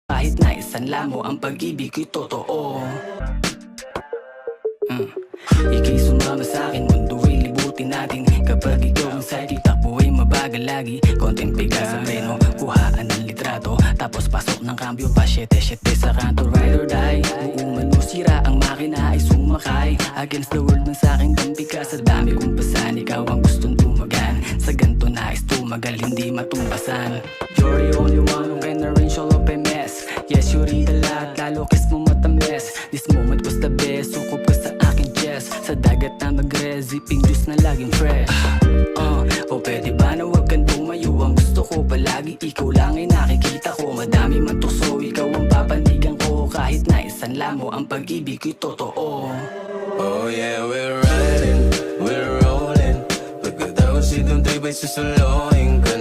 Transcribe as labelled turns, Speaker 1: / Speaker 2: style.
Speaker 1: Kahit na isanla mo, ang pag-ibig ko'y totoo. Ika'y sumama sa'kin, mundo ay libutin natin. Kapag ikaw ang side, takbo ay mabagal lagi. Konting piga sa preno, kuhaan ng litrato. Tapos pasok ng cambio pa 7-7 sa kanto. Ride or die, uuman mo sira ang makina ay sumakay. Against the world man sa'kin dampi ka. Sa dami kong pasan, ikaw ang gustong tumagan. Sa ganto nais tumagal, hindi matumbasan. You're the only one who can arrange all of my mess. Yes, you read a lot, lalo kiss mo matamis. This moment was the best, sukup ka sa aking chest. Sa dagat na mag-rez, zipping juice na laging fresh. O pwede ba na wag kang tumayo? Ang gusto ko palagi, ikaw lang ay nakikita ko. Madami man tukso, ikaw ang papanigan ko. Kahit na isanla mo, ang pag-ibig ko'y totoo.
Speaker 2: Oh yeah, we're riding, we're rolling. Pagkatapos itong trip ay susulohin ka